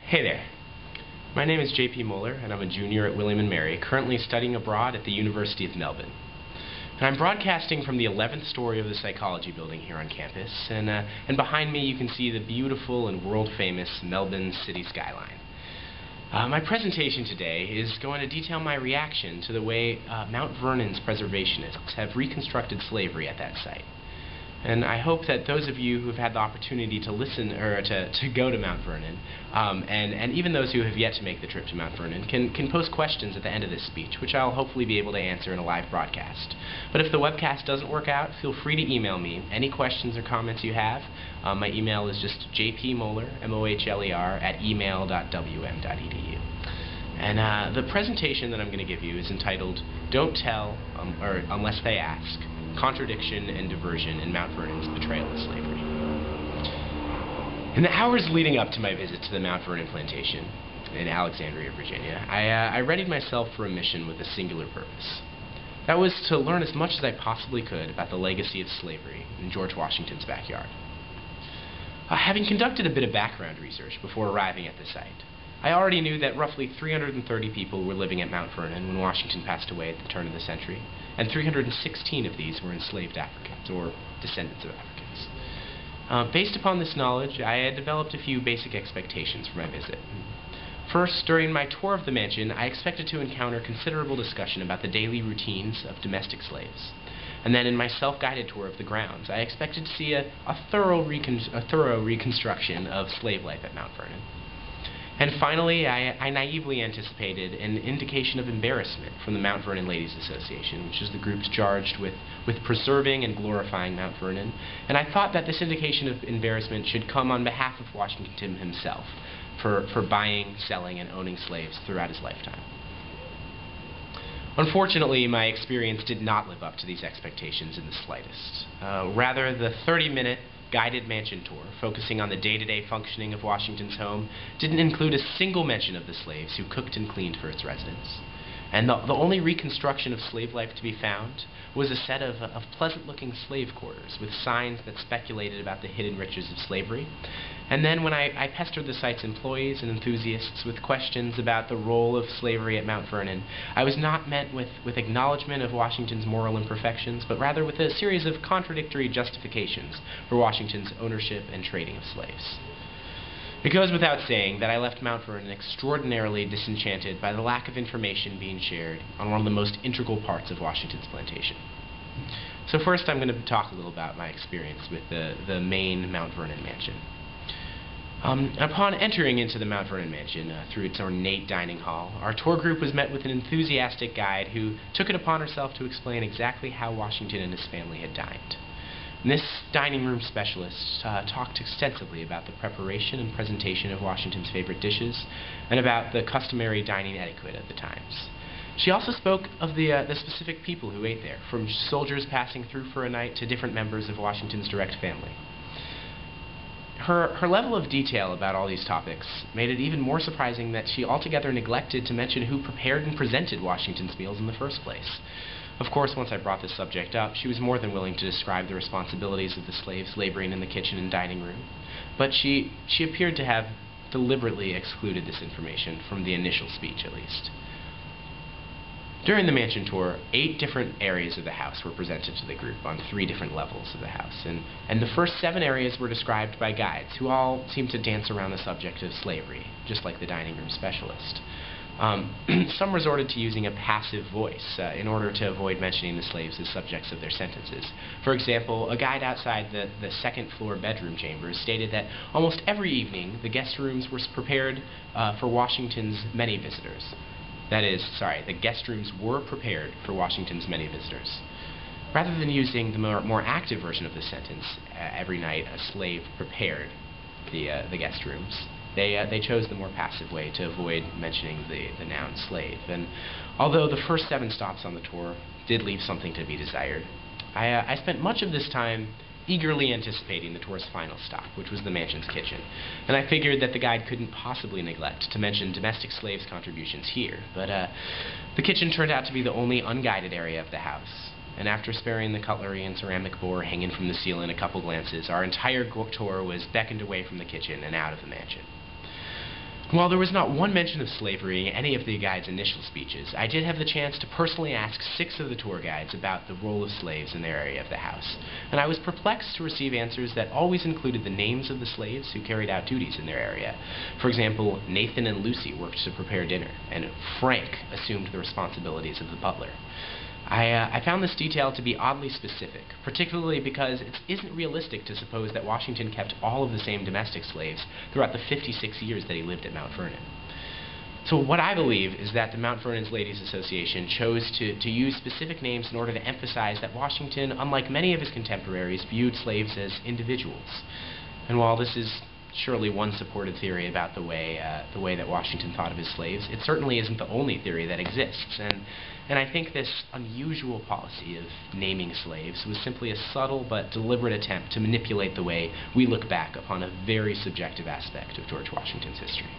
Hey there. My name is J.P. Moeller, and I'm a junior at William & Mary, currently studying abroad at the University of Melbourne. And I'm broadcasting from the 11th story of the psychology building here on campus, and behind me you can see the beautiful and world-famous Melbourne city skyline. My presentation today is going to detail my reaction to the way Mount Vernon's preservationists have reconstructed slavery at that site. And I hope that those of you who have had the opportunity to listen or to go to Mount Vernon, and even those who have yet to make the trip to Mount Vernon, can post questions at the end of this speech, which I'll hopefully be able to answer in a live broadcast. But if the webcast doesn't work out, feel free to email me any questions or comments you have. My email is just jpmoeller, M-O-H-L-E-R, @email.wm.edu. And the presentation that I'm going to give you is entitled Don't Tell or Unless They Ask, Contradiction and Diversion in Mount Vernon's Betrayal of Slavery. In the hours leading up to my visit to the Mount Vernon plantation in Alexandria, Virginia, I readied myself for a mission with a singular purpose. That was to learn as much as I possibly could about the legacy of slavery in George Washington's backyard. Having conducted a bit of background research before arriving at the site, I already knew that roughly 330 people were living at Mount Vernon when Washington passed away at the turn of the century, and 316 of these were enslaved Africans, or descendants of Africans. Based upon this knowledge, I had developed a few basic expectations for my visit. First, during my tour of the mansion, I expected to encounter considerable discussion about the daily routines of domestic slaves. And then in my self-guided tour of the grounds, I expected to see a thorough reconstruction of slave life at Mount Vernon. And finally, I naively anticipated an indication of embarrassment from the Mount Vernon Ladies Association, which is the group charged with preserving and glorifying Mount Vernon. And I thought that this indication of embarrassment should come on behalf of Washington himself for buying, selling, and owning slaves throughout his lifetime. Unfortunately, my experience did not live up to these expectations in the slightest. Rather, the 30-minute guided mansion tour, focusing on the day-to-day functioning of Washington's home, didn't include a single mention of the slaves who cooked and cleaned for its residents. And the only reconstruction of slave life to be found was a set of pleasant-looking slave quarters with signs that speculated about the hidden riches of slavery. And then when I pestered the site's employees and enthusiasts with questions about the role of slavery at Mount Vernon, I was not met with acknowledgement of Washington's moral imperfections, but rather with a series of contradictory justifications for Washington's ownership and trading of slaves. It goes without saying that I left Mount Vernon extraordinarily disenchanted by the lack of information being shared on one of the most integral parts of Washington's plantation. So first I'm going to talk a little about my experience with the main Mount Vernon mansion. Upon entering into the Mount Vernon mansion through its ornate dining hall, our tour group was met with an enthusiastic guide who took it upon herself to explain exactly how Washington and his family had dined. And this dining room specialist talked extensively about the preparation and presentation of Washington's favorite dishes and about the customary dining etiquette of the times. She also spoke of the specific people who ate there, from soldiers passing through for a night to different members of Washington's direct family. Her level of detail about all these topics made it even more surprising that she altogether neglected to mention who prepared and presented Washington's meals in the first place. Of course, once I brought this subject up, she was more than willing to describe the responsibilities of the slaves laboring in the kitchen and dining room, but she appeared to have deliberately excluded this information from the initial speech, at least. During the mansion tour, 8 different areas of the house were presented to the group on 3 different levels of the house, and the first 7 areas were described by guides who all seemed to dance around the subject of slavery, just like the dining room specialist. Some resorted to using a passive voice in order to avoid mentioning the slaves as subjects of their sentences. For example, a guide outside the second-floor bedroom chambers stated that almost every evening the guest rooms were prepared for Washington's many visitors. The guest rooms were prepared for Washington's many visitors. Rather than using the more active version of the sentence, every night a slave prepared the guest rooms, they chose the more passive way to avoid mentioning the noun slave. And although the first 7 stops on the tour did leave something to be desired, I spent much of this time eagerly anticipating the tour's final stop, which was the mansion's kitchen. And I figured that the guide couldn't possibly neglect to mention domestic slaves' contributions here, but the kitchen turned out to be the only unguided area of the house. And after sparing the cutlery and ceramic bowl hanging from the ceiling a couple glances, our entire tour was beckoned away from the kitchen and out of the mansion. While there was not one mention of slavery in any of the guides' initial speeches, I did have the chance to personally ask 6 of the tour guides about the role of slaves in their area of the house, and I was perplexed to receive answers that always included the names of the slaves who carried out duties in their area. For example, Nathan and Lucy worked to prepare dinner, and Frank assumed the responsibilities of the butler. I found this detail to be oddly specific, particularly because it isn't realistic to suppose that Washington kept all of the same domestic slaves throughout the 56 years that he lived at Mount Vernon. So what I believe is that the Mount Vernon's Ladies Association chose to use specific names in order to emphasize that Washington, unlike many of his contemporaries, viewed slaves as individuals. And while this is surely one supported theory about the way that Washington thought of his slaves, it certainly isn't the only theory that exists. And I think this unusual policy of naming slaves was simply a subtle but deliberate attempt to manipulate the way we look back upon a very subjective aspect of George Washington's history.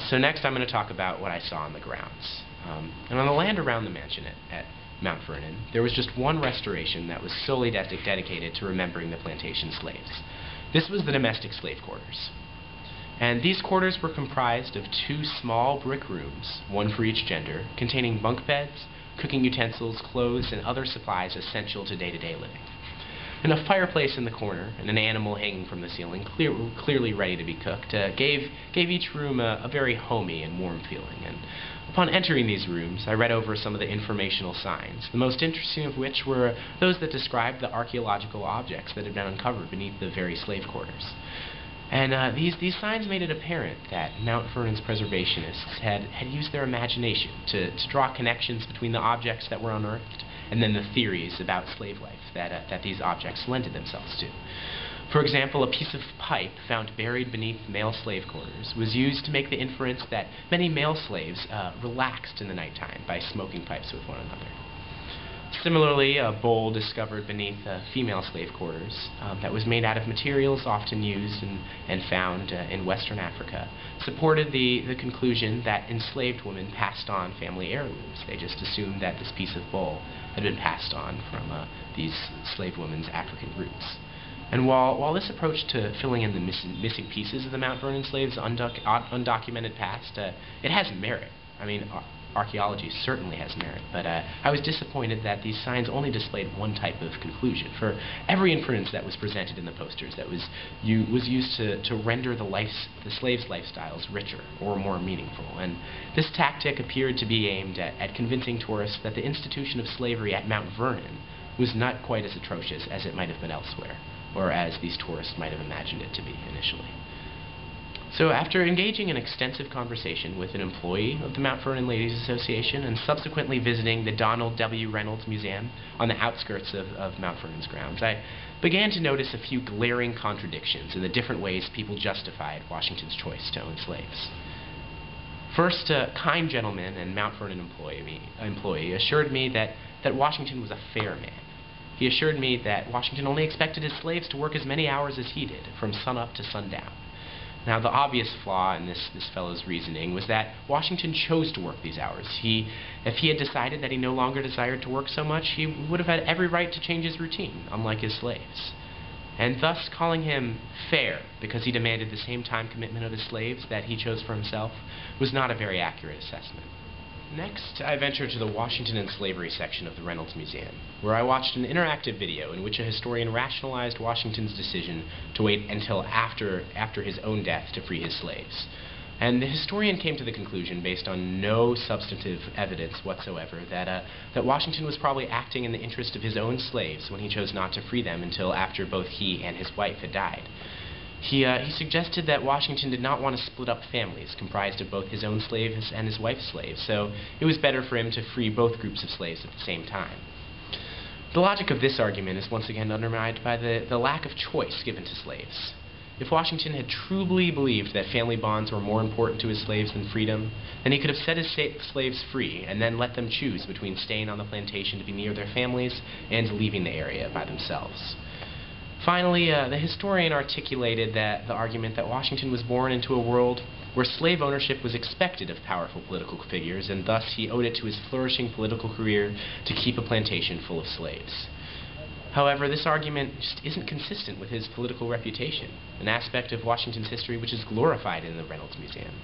So next I'm going to talk about what I saw on the grounds. And on the land around the mansion at Mount Vernon, there was just one restoration that was solely dedicated to remembering the plantation slaves. This was the domestic slave quarters. And these quarters were comprised of 2 small brick rooms, one for each gender, containing bunk beds, cooking utensils, clothes, and other supplies essential to day-to-day living. And a fireplace in the corner, and an animal hanging from the ceiling, clearly ready to be cooked, gave each room a very homey and warm feeling. And upon entering these rooms, I read over some of the informational signs, the most interesting of which were those that described the archaeological objects that had been uncovered beneath the very slave quarters. And these signs made it apparent that Mount Vernon's preservationists had used their imagination to draw connections between the objects that were unearthed and then the theories about slave life that these objects lended themselves to. For example, a piece of pipe found buried beneath male slave quarters was used to make the inference that many male slaves relaxed in the nighttime by smoking pipes with one another. Similarly, a bowl discovered beneath female slave quarters that was made out of materials often used and found in Western Africa supported the conclusion that enslaved women passed on family heirlooms. They just assumed that this piece of bowl had been passed on from these slave women's African roots. And while this approach to filling in the missing pieces of the Mount Vernon slaves' undocumented past, it has merit. I mean, archaeology certainly has merit, but I was disappointed that these signs only displayed one type of conclusion. For every inference that was presented in the posters that was used to render the slaves' lifestyles richer or more meaningful. And this tactic appeared to be aimed at convincing tourists that the institution of slavery at Mount Vernon was not quite as atrocious as it might have been elsewhere, or as these tourists might have imagined it to be initially. So after engaging in extensive conversation with an employee of the Mount Vernon Ladies Association and subsequently visiting the Donald W. Reynolds Museum on the outskirts of Mount Vernon's grounds, I began to notice a few glaring contradictions in the different ways people justified Washington's choice to own slaves. First, a kind gentleman and Mount Vernon employee assured me that Washington was a fair man. He assured me that Washington only expected his slaves to work as many hours as he did, from sunup to sundown. Now, the obvious flaw in this fellow's reasoning was that Washington chose to work these hours. If he had decided that he no longer desired to work so much, he would have had every right to change his routine, unlike his slaves. And thus, calling him fair because he demanded the same time commitment of his slaves that he chose for himself was not a very accurate assessment. Next, I ventured to the Washington and Slavery section of the Reynolds Museum, where I watched an interactive video in which a historian rationalized Washington's decision to wait until after his own death to free his slaves. And the historian came to the conclusion, based on no substantive evidence whatsoever, that Washington was probably acting in the interest of his own slaves when he chose not to free them until after both he and his wife had died. He suggested that Washington did not want to split up families comprised of both his own slaves and his wife's slaves, so it was better for him to free both groups of slaves at the same time. The logic of this argument is once again undermined by the lack of choice given to slaves. If Washington had truly believed that family bonds were more important to his slaves than freedom, then he could have set his slaves free and then let them choose between staying on the plantation to be near their families and leaving the area by themselves. Finally, the historian articulated the argument that Washington was born into a world where slave ownership was expected of powerful political figures, and thus he owed it to his flourishing political career to keep a plantation full of slaves. However, this argument just isn't consistent with his political reputation, an aspect of Washington's history which is glorified in the Reynolds Museum.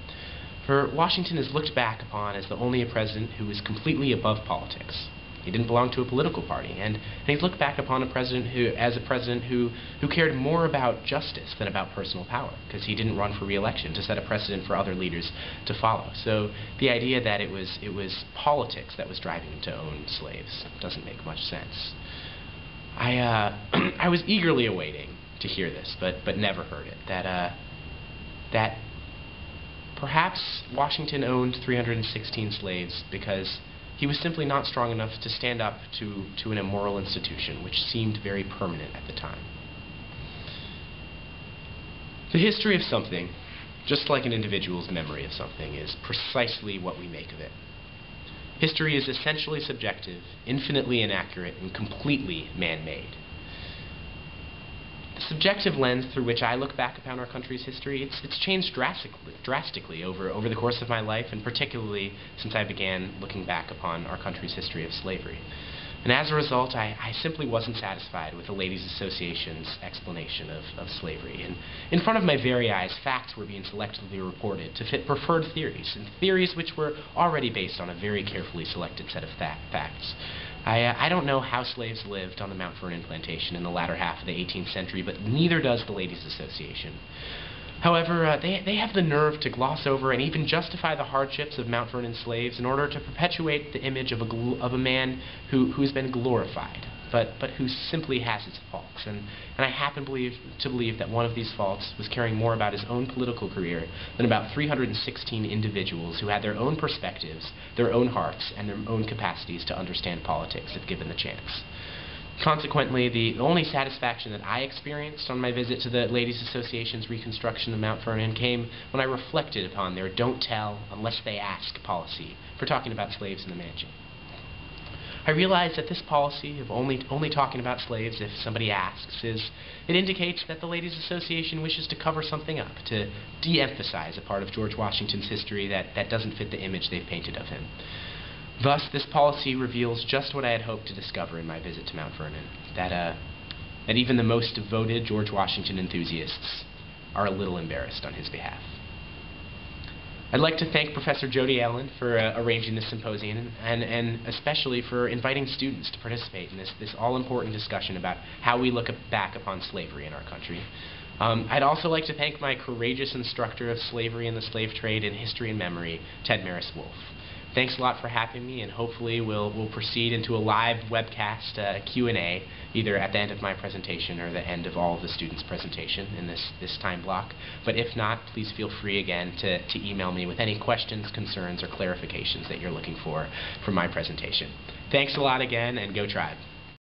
For Washington is looked back upon as the only president who was completely above politics. He didn't belong to a political party, and he's looked back upon as a president who cared more about justice than about personal power, because he didn't run for re-election to set a precedent for other leaders to follow. So the idea that it was politics that was driving him to own slaves doesn't make much sense. I was eagerly awaiting to hear this, but never heard it. That perhaps Washington owned 316 slaves because he was simply not strong enough to stand up to an immoral institution which seemed very permanent at the time. The history of something, just like an individual's memory of something, is precisely what we make of it. History is essentially subjective, infinitely inaccurate, and completely man-made. The subjective lens through which I look back upon our country's history, it's changed drastically over the course of my life, and particularly since I began looking back upon our country's history of slavery. And as a result, I simply wasn't satisfied with the Ladies Association's explanation of slavery. And in front of my very eyes, facts were being selectively reported to fit preferred theories, and theories which were already based on a very carefully selected set of facts. I don't know how slaves lived on the Mount Vernon plantation in the latter half of the 18th century, but neither does the Ladies Association. However, they have the nerve to gloss over and even justify the hardships of Mount Vernon slaves in order to perpetuate the image of a man who's been glorified, but who simply has his faults. And I happen to believe that one of these faults was caring more about his own political career than about 316 individuals who had their own perspectives, their own hearts, and their own capacities to understand politics if given the chance. Consequently, the only satisfaction that I experienced on my visit to the Ladies Association's reconstruction of Mount Vernon came when I reflected upon their don't tell unless they ask policy for talking about slaves in the mansion. I realized that this policy of only talking about slaves if somebody asks it indicates that the Ladies Association wishes to cover something up, to de-emphasize a part of George Washington's history that doesn't fit the image they've painted of him. Thus, this policy reveals just what I had hoped to discover in my visit to Mount Vernon, that even the most devoted George Washington enthusiasts are a little embarrassed on his behalf. I'd like to thank Professor Jody Allen for arranging this symposium, and especially for inviting students to participate in this all-important discussion about how we look back upon slavery in our country. I'd also like to thank my courageous instructor of slavery and the slave trade in history and memory, Ted Maris Wolfe. Thanks a lot for having me, and hopefully we'll proceed into a live webcast Q&A, either at the end of my presentation or the end of all of the students' presentation in this time block. But if not, please feel free again to email me with any questions, concerns, or clarifications that you're looking for my presentation. Thanks a lot again, and go Tribe!